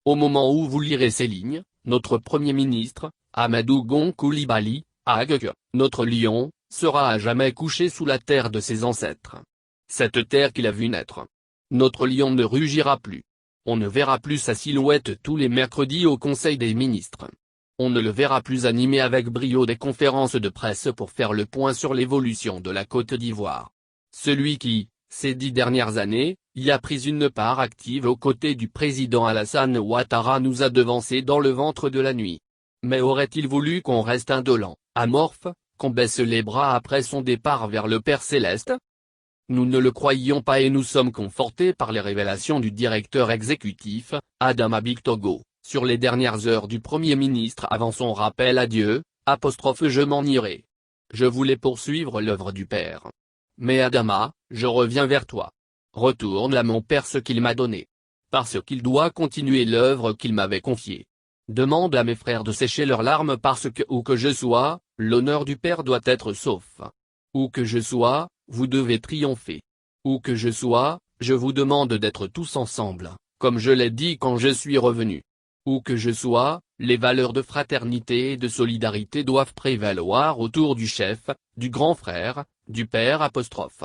Au moment où vous lirez ces lignes, notre Premier ministre, Amadou Gon Coulibaly, Agag, notre lion, sera à jamais couché sous la terre de ses ancêtres. Cette terre qu'il a vue naître. Notre lion ne rugira plus. On ne verra plus sa silhouette tous les mercredis au Conseil des ministres. On ne le verra plus animer avec brio des conférences de presse pour faire le point sur l'évolution de la Côte d'Ivoire. Celui qui, ces 10 dernières années, y a pris une part active aux côtés du président Alassane Ouattara nous a devancés dans le ventre de la nuit. Mais aurait-il voulu qu'on reste indolent, amorphe, qu'on baisse les bras après son départ vers le Père Céleste? Nous ne le croyions pas et nous sommes confortés par les révélations du directeur exécutif, Adama Bictogo, sur les dernières heures du Premier ministre avant son rappel à Dieu, je m'en irai. Je voulais poursuivre l'œuvre du Père. Mais Adama, je reviens vers toi. Retourne à mon Père ce qu'il m'a donné. Parce qu'il doit continuer l'œuvre qu'il m'avait confiée. Demande à mes frères de sécher leurs larmes parce que où que je sois, l'honneur du Père doit être sauf. Où que je sois, vous devez triompher. Où que je sois, je vous demande d'être tous ensemble, comme je l'ai dit quand je suis revenu. Où que je sois, les valeurs de fraternité et de solidarité doivent prévaloir autour du chef, du grand frère, du Père apostrophe.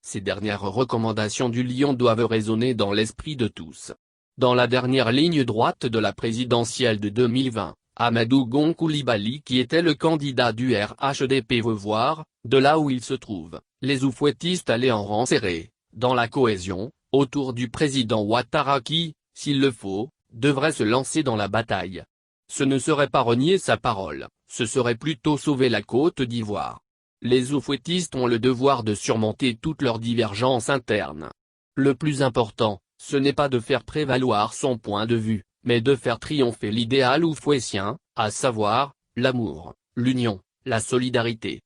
Ces dernières recommandations du lion doivent résonner dans l'esprit de tous. Dans la dernière ligne droite de la présidentielle de 2020, Amadou Gon Coulibaly qui était le candidat du RHDP veut voir, de là où il se trouve, les oufouettistes aller en rang serré, dans la cohésion, autour du président Ouattara qui, s'il le faut, devrait se lancer dans la bataille. Ce ne serait pas renier sa parole, ce serait plutôt sauver la Côte d'Ivoire. Les oufouettistes ont le devoir de surmonter toutes leurs divergences internes. Le plus important, ce n'est pas de faire prévaloir son point de vue, mais de faire triompher l'idéal oufouettien, à savoir, l'amour, l'union, la solidarité.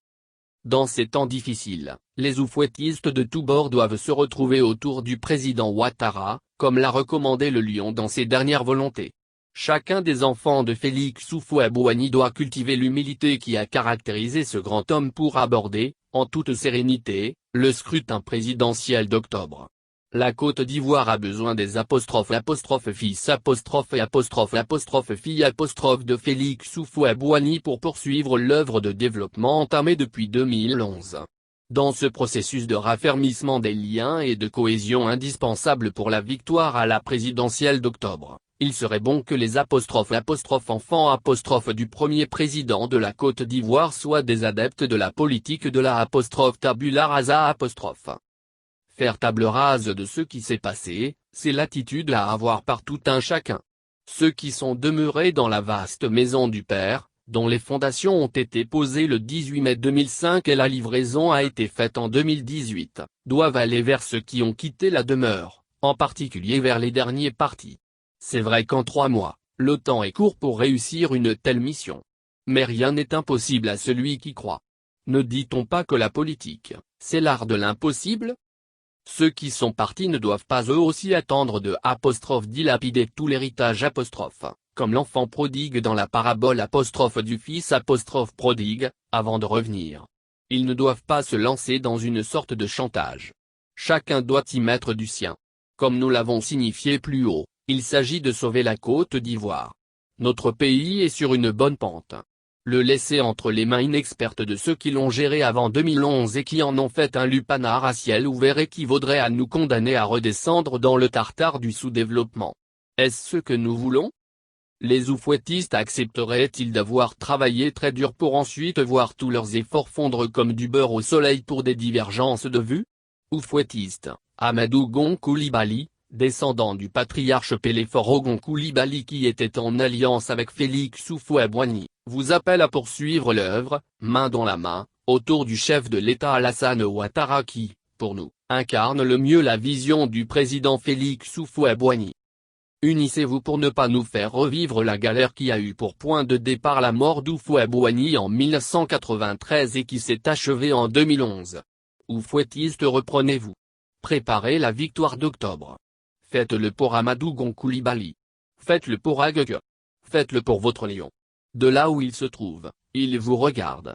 Dans ces temps difficiles, les oufouettistes de tous bords doivent se retrouver autour du président Ouattara, comme l'a recommandé le lion dans ses dernières volontés. Chacun des enfants de Félix Houphouët-Boigny doit cultiver l'humilité qui a caractérisé ce grand homme pour aborder, en toute sérénité, le scrutin présidentiel d'octobre. La Côte d'Ivoire a besoin des fils et filles de Félix Houphouët-Boigny pour poursuivre l'œuvre de développement entamée depuis 2011. Dans ce processus de raffermissement des liens et de cohésion indispensable pour la victoire à la présidentielle d'octobre, il serait bon que les enfants du premier président de la Côte d'Ivoire soient des adeptes de la politique de la tabula rasa . Faire table rase de ce qui s'est passé, c'est l'attitude à avoir par tout un chacun. Ceux qui sont demeurés dans la vaste maison du Père, dont les fondations ont été posées le 18 mai 2005 et la livraison a été faite en 2018, doivent aller vers ceux qui ont quitté la demeure, en particulier vers les derniers partis. C'est vrai qu'en 3 mois, le temps est court pour réussir une telle mission. Mais rien n'est impossible à celui qui croit. Ne dit-on pas que la politique, c'est l'art de l'impossible ? Ceux qui sont partis ne doivent pas eux aussi attendre de dilapider tout l'héritage comme l'enfant prodigue dans la parabole du fils prodigue, avant de revenir. Ils ne doivent pas se lancer dans une sorte de chantage. Chacun doit y mettre du sien. Comme nous l'avons signifié plus haut, il s'agit de sauver la Côte d'Ivoire. Notre pays est sur une bonne pente. Le laisser entre les mains inexpertes de ceux qui l'ont géré avant 2011 et qui en ont fait un lupanar à ciel ouvert équivaudrait à nous condamner à redescendre dans le tartare du sous-développement. Est-ce ce que nous voulons ? Les oufouettistes accepteraient-ils d'avoir travaillé très dur pour ensuite voir tous leurs efforts fondre comme du beurre au soleil pour des divergences de vues ? Oufouettiste, Amadou Gon Coulibaly, descendant du patriarche Péléphore Gon Coulibaly qui était en alliance avec Félix Houphouët-Boigny, vous appelle à poursuivre l'œuvre, main dans la main, autour du chef de l'État Alassane Ouattara qui, pour nous, incarne le mieux la vision du président Félix Houphouët-Boigny. Unissez-vous pour ne pas nous faire revivre la galère qui a eu pour point de départ la mort d'Houphouët-Boigny en 1993 et qui s'est achevée en 2011. Oufouettistes, reprenez-vous. Préparez la victoire d'octobre. Faites-le pour Amadou Gon Coulibaly. Faites-le pour Agag. Faites-le pour votre lion. De là où il se trouve, il vous regarde.